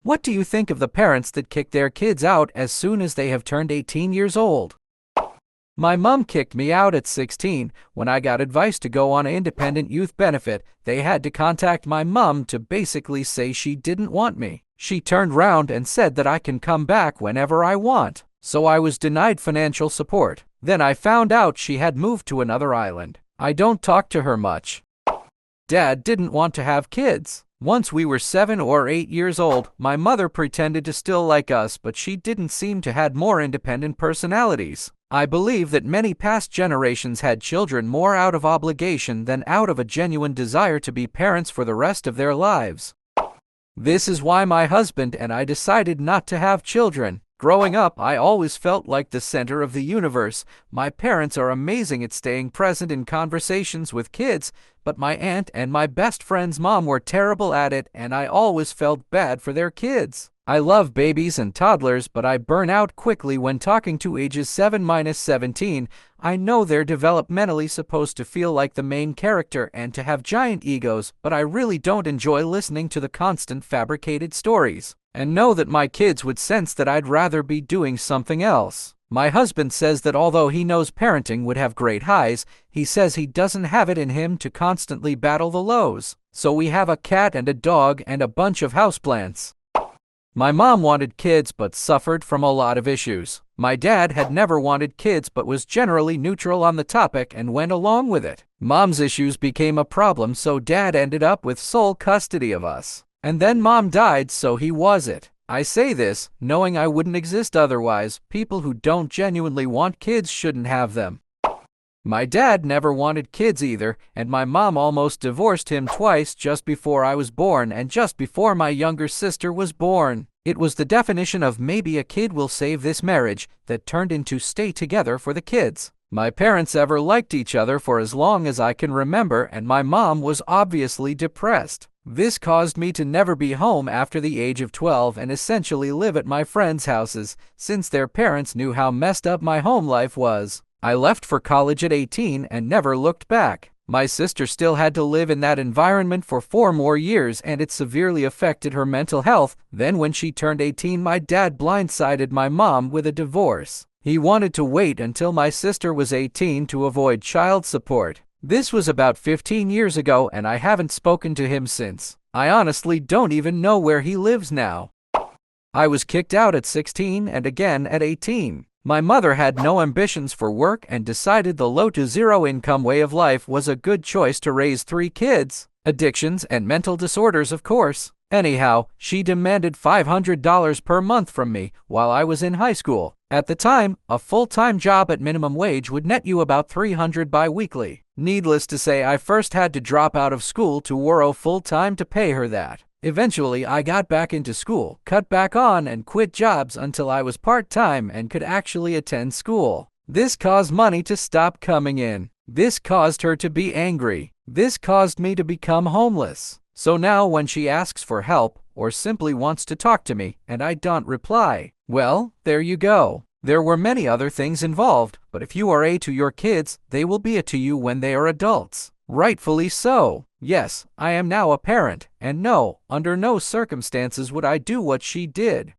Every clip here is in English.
What do you think of the parents that kick their kids out as soon as they have turned 18 years old? My mom kicked me out at 16 when I got advice to go on an independent youth benefit. They had to contact my mom to basically say she didn't want me. She turned round and said that I can come back whenever I want. So I was denied financial support. Then I found out she had moved to another island. I don't talk to her much. Dad didn't want to have kids. Once we were 7 or 8 years old, my mother pretended to still like us, but she didn't seem to have more independent personalities. I believe that many past generations had children more out of obligation than out of a genuine desire to be parents for the rest of their lives. This is why my husband and I decided not to have children. Growing up, I always felt like the center of the universe. My parents are amazing at staying present in conversations with kids, but my aunt and my best friend's mom were terrible at it, and I always felt bad for their kids. I love babies and toddlers, but I burn out quickly when talking to ages 7-17. I know they're developmentally supposed to feel like the main character and to have giant egos, but I really don't enjoy listening to the constant fabricated stories, and know that my kids would sense that I'd rather be doing something else. My husband says that although he knows parenting would have great highs, he says he doesn't have it in him to constantly battle the lows. So we have a cat and a dog and a bunch of houseplants. My mom wanted kids but suffered from a lot of issues. My dad had never wanted kids but was generally neutral on the topic and went along with it. Mom's issues became a problem, so dad ended up with sole custody of us. And then mom died, so he was it. I say this knowing I wouldn't exist otherwise. People who don't genuinely want kids shouldn't have them. My dad never wanted kids either, and my mom almost divorced him twice just before I was born and just before my younger sister was born. It was the definition of maybe a kid will save this marriage that turned into stay together for the kids. My parents ever liked each other for as long as I can remember, and my mom was obviously depressed. This caused me to never be home after the age of 12 and essentially live at my friends' houses, since their parents knew how messed up my home life was. I left for college at 18 and never looked back. My sister still had to live in that environment for 4 more years, and it severely affected her mental health. Then when she turned 18, my dad blindsided my mom with a divorce. He wanted to wait until my sister was 18 to avoid child support. This was about 15 years ago, and I haven't spoken to him since. I honestly don't even know where he lives now. I was kicked out at 16 and again at 18. My mother had no ambitions for work and decided the low to zero income way of life was a good choice to raise 3 kids. Addictions and mental disorders, of course. Anyhow, she demanded $500 per month from me while I was in high school. At the time, a full-time job at minimum wage would net you about $300 bi-weekly. Needless to say, I first had to drop out of school to work full-time to pay her that. Eventually, I got back into school, cut back on, and quit jobs until I was part-time and could actually attend school. This caused money to stop coming in. This caused her to be angry. This caused me to become homeless. So now when she asks for help or simply wants to talk to me and I don't reply, well, there you go. There were many other things involved, but if you are A to your kids, they will be A to you when they are adults. Rightfully so. Yes, I am now a parent, and no, under no circumstances would I do what she did.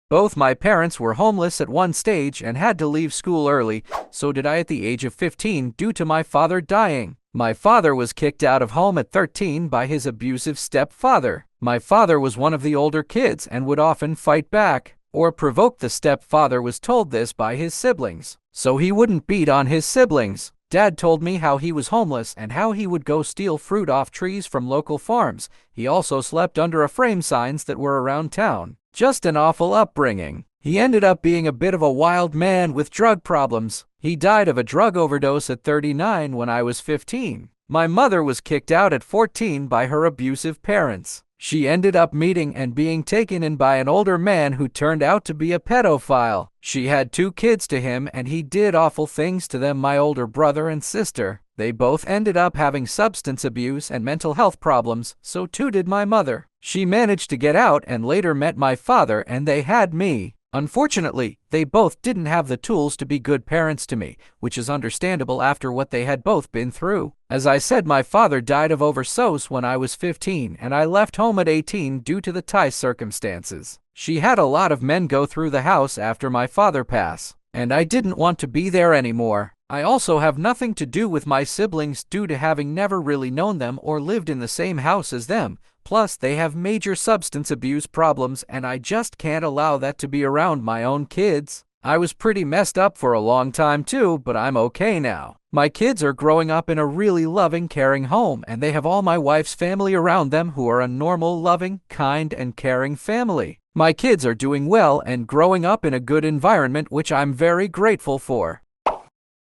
Both my parents were homeless at one stage and had to leave school early, so did I at the age of 15 due to my father dying. My father was kicked out of home at 13 by his abusive stepfather. My father was one of the older kids and would often fight back or provoke the stepfather, was told this by his siblings, so he wouldn't beat on his siblings. Dad told me how he was homeless and how he would go steal fruit off trees from local farms. He also slept under a frame signs that were around town. Just an awful upbringing. He ended up being a bit of a wild man with drug problems. He died of a drug overdose at 39 when I was 15. My mother was kicked out at 14 by her abusive parents. She ended up meeting and being taken in by an older man who turned out to be a pedophile. She had 2 kids to him and he did awful things to them, my older brother and sister. They both ended up having substance abuse and mental health problems, so too did my mother. She managed to get out and later met my father and they had me. Unfortunately, they both didn't have the tools to be good parents to me, which is understandable after what they had both been through. As I said, my father died of overdose when I was 15, and I left home at 18 due to the tie circumstances. She had a lot of men go through the house after my father passed, and I didn't want to be there anymore. I also have nothing to do with my siblings due to having never really known them or lived in the same house as them. Plus, they have major substance abuse problems, and I just can't allow that to be around my own kids. I was pretty messed up for a long time too, but I'm okay now. My kids are growing up in a really loving, caring home, and they have all my wife's family around them who are a normal, loving, kind, and caring family. My kids are doing well and growing up in a good environment, which I'm very grateful for.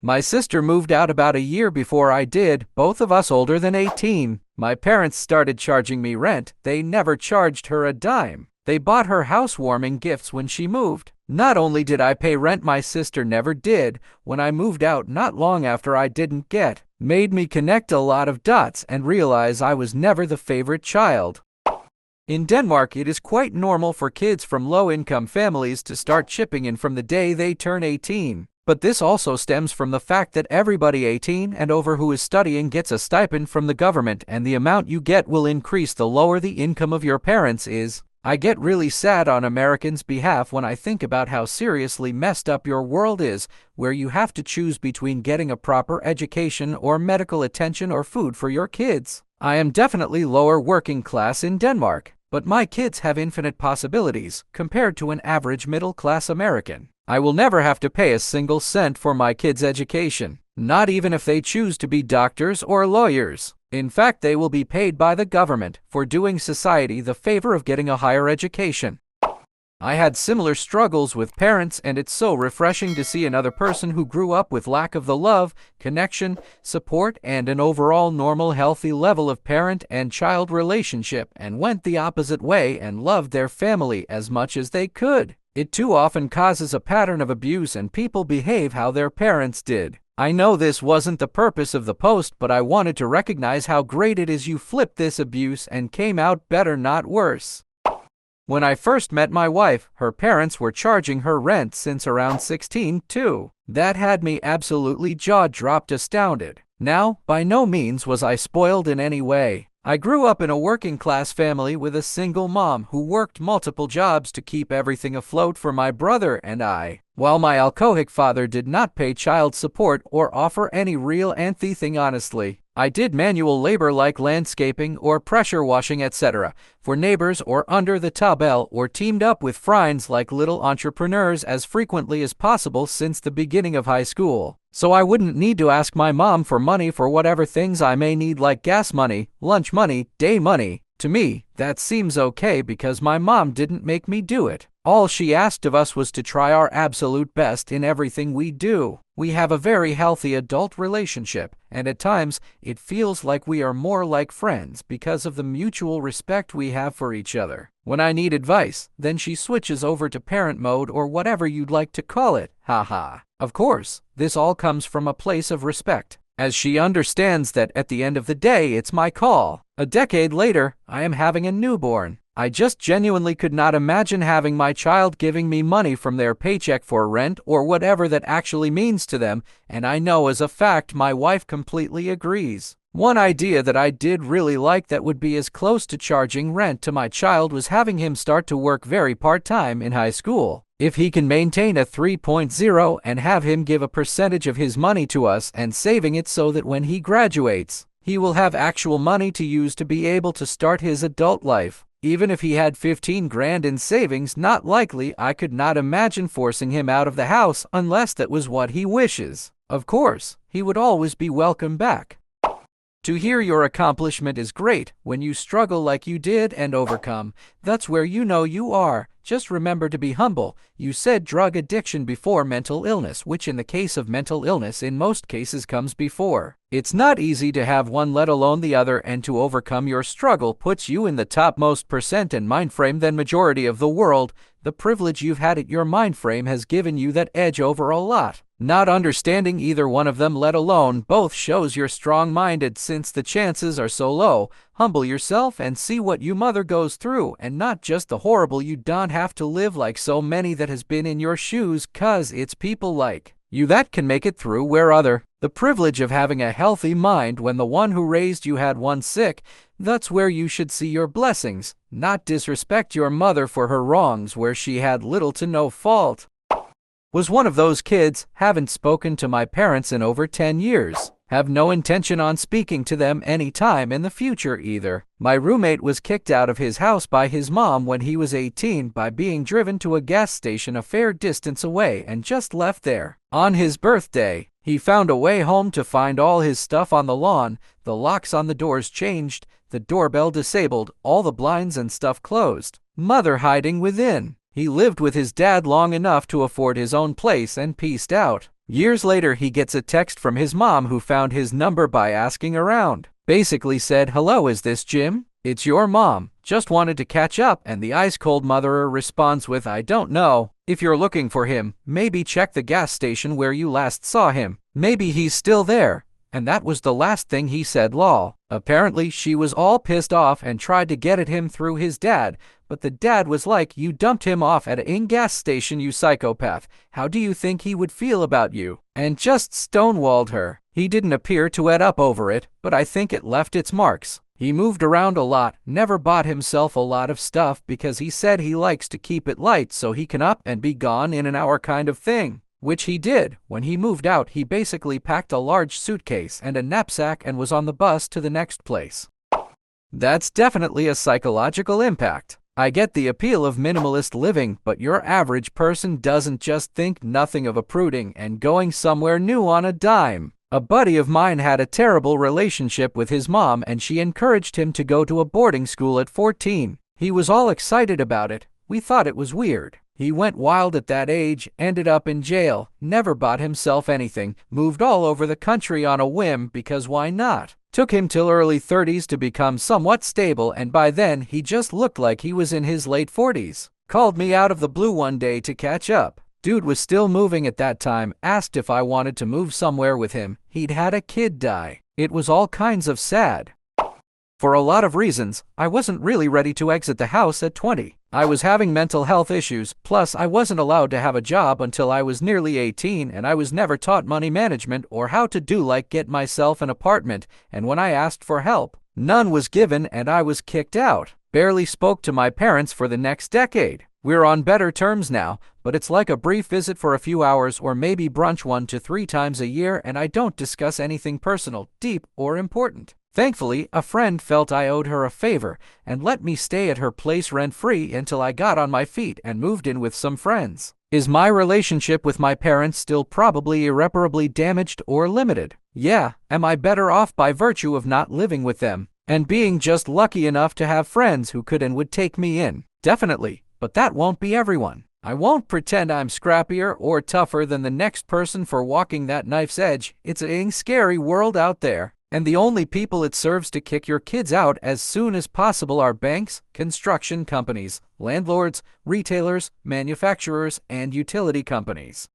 My sister moved out about a year before I did, both of us older than 18. My parents started charging me rent. They never charged her a dime. They bought her housewarming gifts when she moved. Not only did I pay rent, my sister never did. When I moved out not long after, I didn't get. Made me connect a lot of dots and realize I was never the favorite child. In Denmark, it is quite normal for kids from low-income families to start chipping in from the day they turn 18. But this also stems from the fact that everybody 18 and over who is studying gets a stipend from the government, and the amount you get will increase the lower the income of your parents is. I get really sad on Americans' behalf when I think about how seriously messed up your world is, where you have to choose between getting a proper education or medical attention or food for your kids. I am definitely lower working class in Denmark, but my kids have infinite possibilities compared to an average middle-class American. I will never have to pay a single cent for my kids' education, not even if they choose to be doctors or lawyers. In fact, they will be paid by the government for doing society the favor of getting a higher education. I had similar struggles with parents, and it's so refreshing to see another person who grew up with lack of the love, connection, support, and an overall normal, healthy level of parent and child relationship, and went the opposite way and loved their family as much as they could. It too often causes a pattern of abuse, and people behave how their parents did. I know this wasn't the purpose of the post, but I wanted to recognize how great it is you flipped this abuse and came out better, not worse. When I first met my wife, her parents were charging her rent since around 16 too. That had me absolutely jaw-dropped, astounded. Now, by no means was I spoiled in any way. I grew up in a working-class family with a single mom who worked multiple jobs to keep everything afloat for my brother and I. While my alcoholic father did not pay child support or offer any real anything honestly, I did manual labor like landscaping or pressure washing, etc., for neighbors or under the table, or teamed up with friends like little entrepreneurs as frequently as possible since the beginning of high school. So I wouldn't need to ask my mom for money for whatever things I may need, like gas money, lunch money, day money. To me, that seems okay because my mom didn't make me do it. All she asked of us was to try our absolute best in everything we do. We have a very healthy adult relationship, and at times, it feels like we are more like friends because of the mutual respect we have for each other. When I need advice, then she switches over to parent mode or whatever you'd like to call it, haha. Of course, this all comes from a place of respect, as she understands that at the end of the day it's my call. A decade later, I am having a newborn. I just genuinely could not imagine having my child giving me money from their paycheck for rent or whatever that actually means to them, and I know as a fact my wife completely agrees. One idea that I did really like that would be as close to charging rent to my child was having him start to work very part-time in high school. If he can maintain a 3.0 and have him give a percentage of his money to us and saving it so that when he graduates, he will have actual money to use to be able to start his adult life. Even if he had 15 grand in savings, not likely. I could not imagine forcing him out of the house unless that was what he wishes. Of course, he would always be welcome back. To hear your accomplishment is great. When you struggle like you did and overcome, that's where you know you are. Just remember to be humble. You said drug addiction before mental illness, which in the case of mental illness in most cases comes before. It's not easy to have one, let alone the other, and to overcome your struggle puts you in the topmost percent and mind frame than majority of the world. The privilege you've had at your mind frame has given you that edge over a lot. Not understanding either one of them, let alone both, shows you're strong-minded since the chances are so low. Humble yourself and see what you mother goes through, and not just the horrible you don't have to live like so many that has been in your shoes, 'cause it's people like you that can make it through where other. The privilege of having a healthy mind when the one who raised you had one sick, that's where you should see your blessings, not disrespect your mother for her wrongs where she had little to no fault. Was one of those kids, haven't spoken to my parents in over 10 years. Have no intention on speaking to them any time in the future either. My roommate was kicked out of his house by his mom when he was 18 by being driven to a gas station a fair distance away and just left there. On his birthday, he found a way home to find all his stuff on the lawn, the locks on the doors changed, the doorbell disabled, all the blinds and stuff closed, mother hiding within. He lived with his dad long enough to afford his own place and pieced out. Years later, he gets a text from his mom, who found his number by asking around. Basically said, "Hello, is this Jim? It's your mom. Just wanted to catch up," and the ice-cold motherer responds with, "I don't know. If you're looking for him, maybe check the gas station where you last saw him. Maybe he's still there." And that was the last thing he said, lol. Apparently, she was all pissed off and tried to get at him through his dad, but the dad was like, "You dumped him off at a gas station, you psychopath. How do you think he would feel about you?" And just stonewalled her. He didn't appear to ed up over it, but I think it left its marks. He moved around a lot, never bought himself a lot of stuff because he said he likes to keep it light so he can up and be gone in an hour kind of thing. Which he did. When he moved out, he basically packed a large suitcase and a knapsack and was on the bus to the next place. That's definitely a psychological impact. I get the appeal of minimalist living, but your average person doesn't just think nothing of uprooting and going somewhere new on a dime. A buddy of mine had a terrible relationship with his mom and she encouraged him to go to a boarding school at 14. He was all excited about it. We thought it was weird. He went wild at that age, ended up in jail, never bought himself anything, moved all over the country on a whim because why not? Took him till early 30s to become somewhat stable, and by then he just looked like he was in his late 40s. Called me out of the blue one day to catch up. Dude was still moving at that time, asked if I wanted to move somewhere with him. He'd had a kid die. It was all kinds of sad. For a lot of reasons, I wasn't really ready to exit the house at 20. I was having mental health issues, plus I wasn't allowed to have a job until I was nearly 18, and I was never taught money management or how to do like get myself an apartment, and when I asked for help, none was given and I was kicked out. Barely spoke to my parents for the next decade. We're on better terms now, but it's like a brief visit for a few hours or maybe brunch 1 to 3 times a year, and I don't discuss anything personal, deep, or important. Thankfully, a friend felt I owed her a favor and let me stay at her place rent-free until I got on my feet and moved in with some friends. Is my relationship with my parents still probably irreparably damaged or limited? Yeah. Am I better off by virtue of not living with them and being just lucky enough to have friends who could and would take me in? Definitely, but that won't be everyone. I won't pretend I'm scrappier or tougher than the next person for walking that knife's edge. It's a scary world out there. And the only people it serves to kick your kids out as soon as possible are banks, construction companies, landlords, retailers, manufacturers, and utility companies.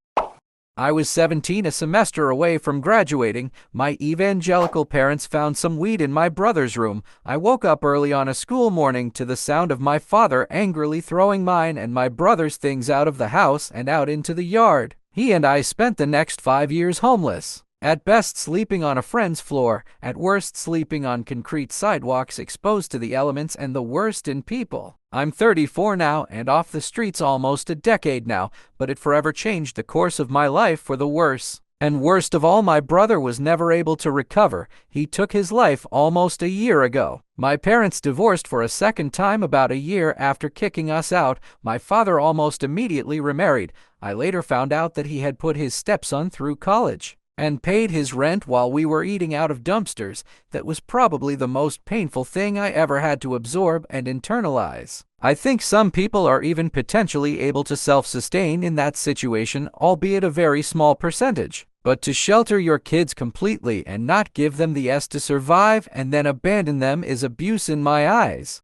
I was 17, a semester away from graduating. My evangelical parents found some weed in my brother's room. I woke up early on a school morning to the sound of my father angrily throwing mine and my brother's things out of the house and out into the yard. He and I spent the next 5 years homeless. At best sleeping on a friend's floor, at worst sleeping on concrete sidewalks exposed to the elements, and the worst in people. I'm 34 now and off the streets almost a decade now, but it forever changed the course of my life for the worse. And worst of all, my brother was never able to recover. He took his life almost a year ago. My parents divorced for a second time about a year after kicking us out. My father almost immediately remarried. I later found out that he had put his stepson through college and paid his rent while we were eating out of dumpsters. That was probably the most painful thing I ever had to absorb and internalize. I think some people are even potentially able to self-sustain in that situation, albeit a very small percentage. But to shelter your kids completely and not give them the S to survive and then abandon them is abuse in my eyes.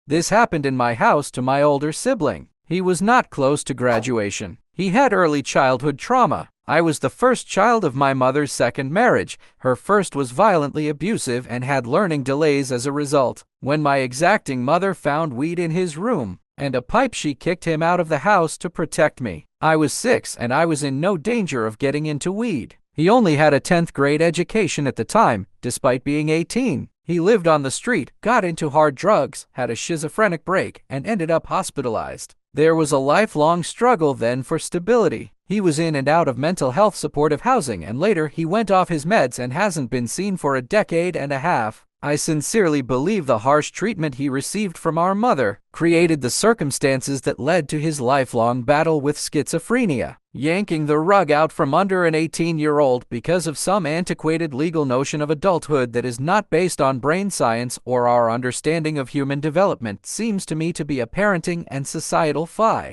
This happened in my house to my older sibling. He was not close to graduation. He had early childhood trauma. I was the first child of my mother's second marriage. Her first was violently abusive and had learning delays as a result. When my exacting mother found weed in his room and a pipe, she kicked him out of the house to protect me. I was 6 and I was in no danger of getting into weed. He only had a 10th grade education at the time, despite being 18. He lived on the street, got into hard drugs, had a schizophrenic break, and ended up hospitalized. There was a lifelong struggle then for stability. He was in and out of mental health supportive housing, and later he went off his meds and hasn't been seen for a decade and a half. I sincerely believe the harsh treatment he received from our mother created the circumstances that led to his lifelong battle with schizophrenia, yanking the rug out from under an 18-year-old because of some antiquated legal notion of adulthood that is not based on brain science or our understanding of human development seems to me to be a parenting and societal flaw.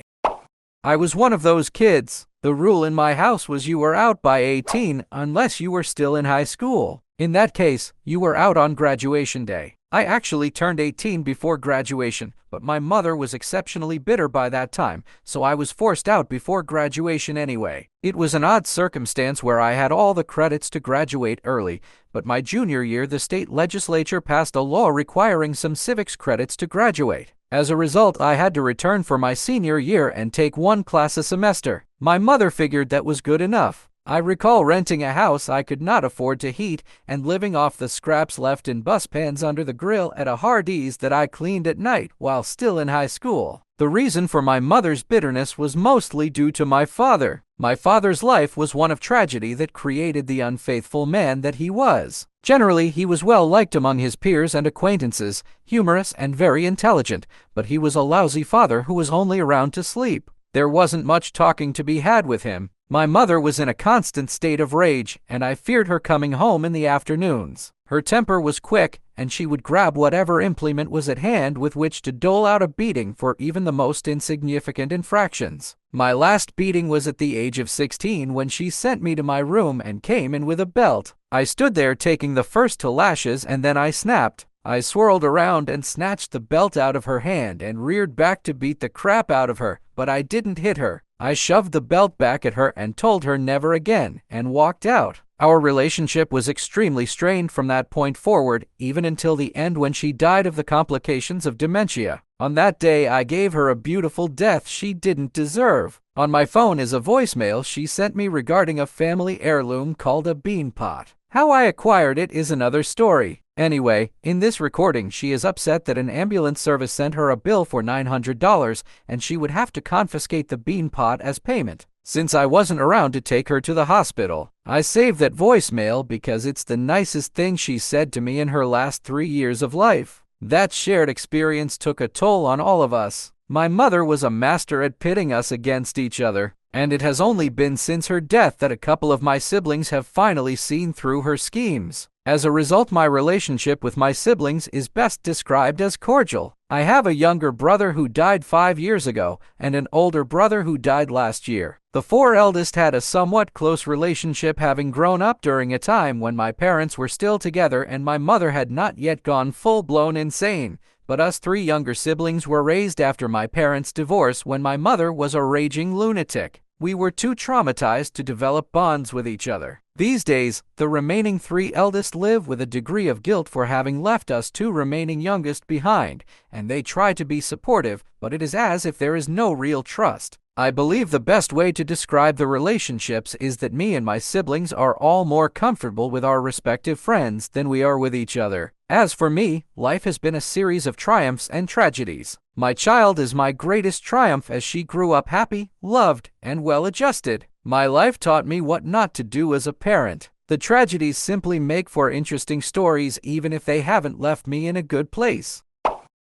I was one of those kids. The rule in my house was you were out by 18 unless you were still in high school. In that case, you were out on graduation day. I actually turned 18 before graduation, but my mother was exceptionally bitter by that time, so I was forced out before graduation anyway. It was an odd circumstance where I had all the credits to graduate early, but my junior year the state legislature passed a law requiring some civics credits to graduate. As a result, I had to return for my senior year and take 1 class a semester. My mother figured that was good enough. I recall renting a house I could not afford to heat and living off the scraps left in bus pans under the grill at a Hardee's that I cleaned at night while still in high school. The reason for my mother's bitterness was mostly due to my father. My father's life was one of tragedy that created the unfaithful man that he was. Generally, he was well liked among his peers and acquaintances, humorous and very intelligent, but he was a lousy father who was only around to sleep. There wasn't much talking to be had with him. My mother was in a constant state of rage, and I feared her coming home in the afternoons. Her temper was quick, and she would grab whatever implement was at hand with which to dole out a beating for even the most insignificant infractions. My last beating was at the age of 16 when she sent me to my room and came in with a belt. I stood there taking the first 2 lashes and then I snapped. I swirled around and snatched the belt out of her hand and reared back to beat the crap out of her, but I didn't hit her. I shoved the belt back at her and told her never again, and walked out. Our relationship was extremely strained from that point forward, even until the end when she died of the complications of dementia. On that day, I gave her a beautiful death she didn't deserve. On my phone is a voicemail she sent me regarding a family heirloom called a bean pot. How I acquired it is another story. Anyway, in this recording she is upset that an ambulance service sent her a bill for $900 and she would have to confiscate the bean pot as payment. Since I wasn't around to take her to the hospital, I saved that voicemail because it's the nicest thing she said to me in her last 3 years of life. That shared experience took a toll on all of us. My mother was a master at pitting us against each other, and it has only been since her death that a couple of my siblings have finally seen through her schemes. As a result, my relationship with my siblings is best described as cordial. I have a younger brother who died 5 years ago and an older brother who died last year. The 4 eldest had a somewhat close relationship, having grown up during a time when my parents were still together and my mother had not yet gone full-blown insane. But us 3 younger siblings were raised after my parents' divorce when my mother was a raging lunatic. We were too traumatized to develop bonds with each other. These days, the remaining 3 eldest live with a degree of guilt for having left us 2 remaining youngest behind, and they try to be supportive, but it is as if there is no real trust. I believe the best way to describe the relationships is that me and my siblings are all more comfortable with our respective friends than we are with each other. As for me, life has been a series of triumphs and tragedies. My child is my greatest triumph as she grew up happy, loved, and well-adjusted. My life taught me what not to do as a parent. The tragedies simply make for interesting stories even if they haven't left me in a good place.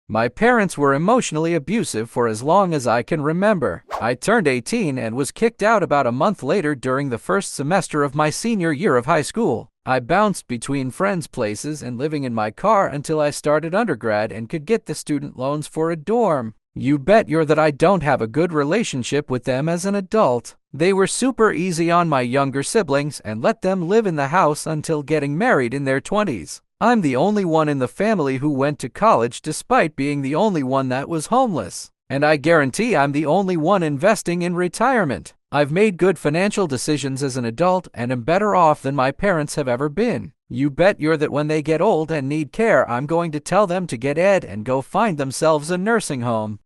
My parents were emotionally abusive for as long as I can remember. I turned 18 and was kicked out about a month later during the first semester of my senior year of high school. I bounced between friends' places and living in my car until I started undergrad and could get the student loans for a dorm. You bet you're that I don't have a good relationship with them as an adult. They were super easy on my younger siblings and let them live in the house until getting married in their 20s. I'm the only one in the family who went to college despite being the only one that was homeless. And I guarantee I'm the only one investing in retirement. I've made good financial decisions as an adult and am better off than my parents have ever been. You bet you're that when they get old and need care, I'm going to tell them to get ed and go find themselves a nursing home.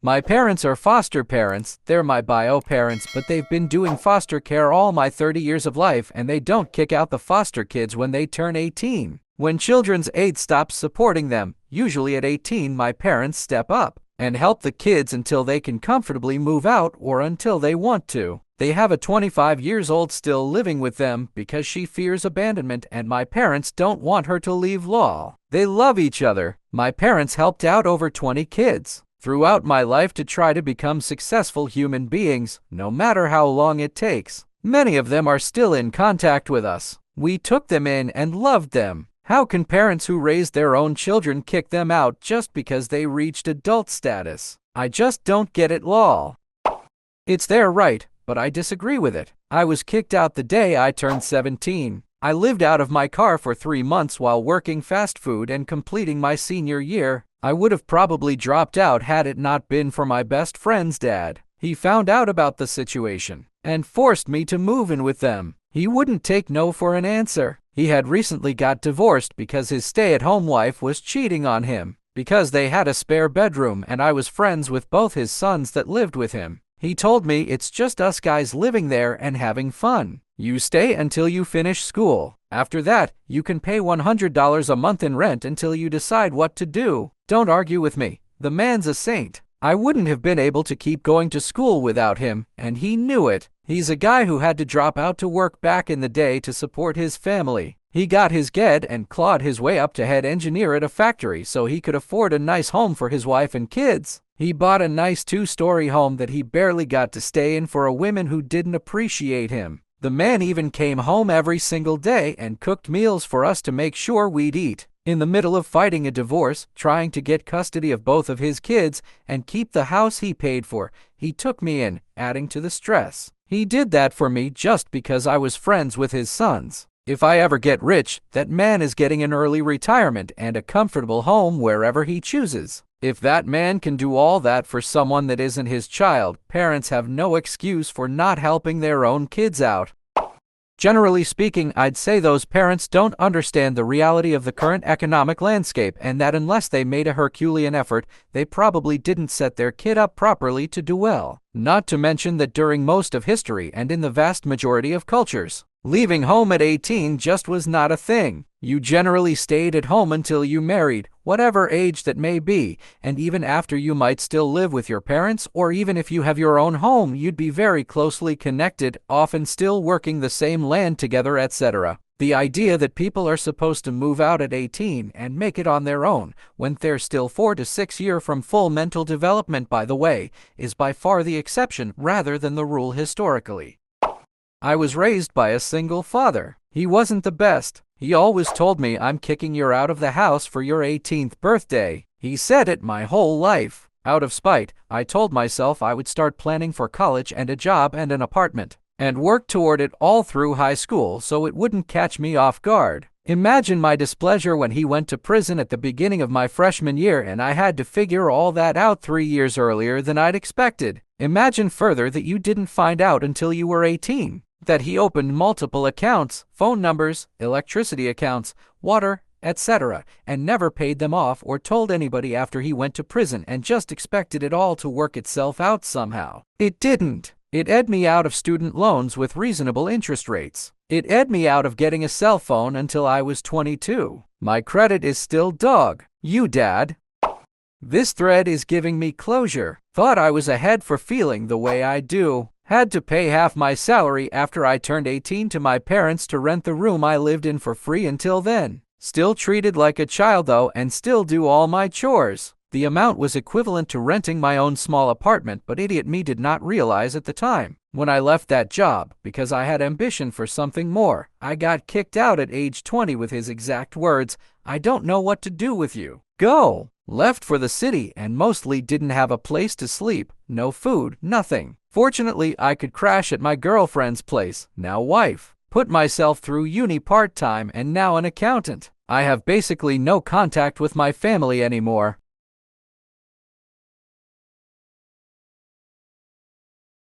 My parents are foster parents. They're my bio parents, but they've been doing foster care all my 30 years of life, and they don't kick out the foster kids when they turn 18. When Children's Aid stops supporting them, usually at 18, my parents step up and help the kids until they can comfortably move out or until they want to. They have a 25-year-old still living with them because she fears abandonment, and my parents don't want her to leave law. They love each other. My parents helped out over 20 kids throughout my life to try to become successful human beings, no matter how long it takes. Many of them are still in contact with us. We took them in and loved them. How can parents who raised their own children kick them out just because they reached adult status? I just don't get it, lol. It's their right, but I disagree with it. I was kicked out the day I turned 17. I lived out of my car for 3 months while working fast food and completing my senior year. I would have probably dropped out had it not been for my best friend's dad. He found out about the situation and forced me to move in with them. He wouldn't take no for an answer. He had recently got divorced because his stay-at-home wife was cheating on him. Because they had a spare bedroom and I was friends with both his sons that lived with him. He told me it's just us guys living there and having fun. You stay until you finish school. After that, you can pay $100 a month in rent until you decide what to do. Don't argue with me. The man's a saint. I wouldn't have been able to keep going to school without him, and he knew it. He's a guy who had to drop out to work back in the day to support his family. He got his GED and clawed his way up to head engineer at a factory so he could afford a nice home for his wife and kids. He bought a nice 2-story home that he barely got to stay in for a woman who didn't appreciate him. The man even came home every single day and cooked meals for us to make sure we'd eat. In the middle of fighting a divorce, trying to get custody of both of his kids, and keep the house he paid for, he took me in, adding to the stress. He did that for me just because I was friends with his sons. If I ever get rich, that man is getting an early retirement and a comfortable home wherever he chooses. If that man can do all that for someone that isn't his child, parents have no excuse for not helping their own kids out. Generally speaking, I'd say those parents don't understand the reality of the current economic landscape, and that unless they made a Herculean effort, they probably didn't set their kid up properly to do well. Not to mention that during most of history and in the vast majority of cultures, leaving home at 18 just was not a thing. You generally stayed at home until you married, whatever age that may be, and even after you might still live with your parents, or even if you have your own home, you'd be very closely connected, often still working the same land together, etc. The idea that people are supposed to move out at 18 and make it on their own, when they're still 4 to 6 years from full mental development, by the way, is by far the exception rather than the rule historically. I was raised by a single father. He wasn't the best. He always told me, I'm kicking you out of the house for your 18th birthday. He said it my whole life. Out of spite, I told myself I would start planning for college and a job and an apartment, and work toward it all through high school so it wouldn't catch me off guard. Imagine my displeasure when he went to prison at the beginning of my freshman year and I had to figure all that out 3 years earlier than I'd expected. Imagine further that you didn't find out until you were 18. That he opened multiple accounts, phone numbers, electricity accounts, water, etc., and never paid them off or told anybody after he went to prison and just expected it all to work itself out somehow. It didn't. It ed me out of student loans with reasonable interest rates. It ed me out of getting a cell phone until I was 22. My credit is still dog. You, Dad. This thread is giving me closure. Thought I was ahead for feeling the way I do. Had to pay half my salary after I turned 18 to my parents to rent the room I lived in for free until then. Still treated like a child though, and still do all my chores. The amount was equivalent to renting my own small apartment, but idiot me did not realize at the time. When I left that job, because I had ambition for something more, I got kicked out at age 20 with his exact words, "I don't know what to do with you. Go." Left for the city and mostly didn't have a place to sleep, no food, nothing. Fortunately, I could crash at my girlfriend's place, now wife. Put myself through uni part-time and now an accountant. I have basically no contact with my family anymore.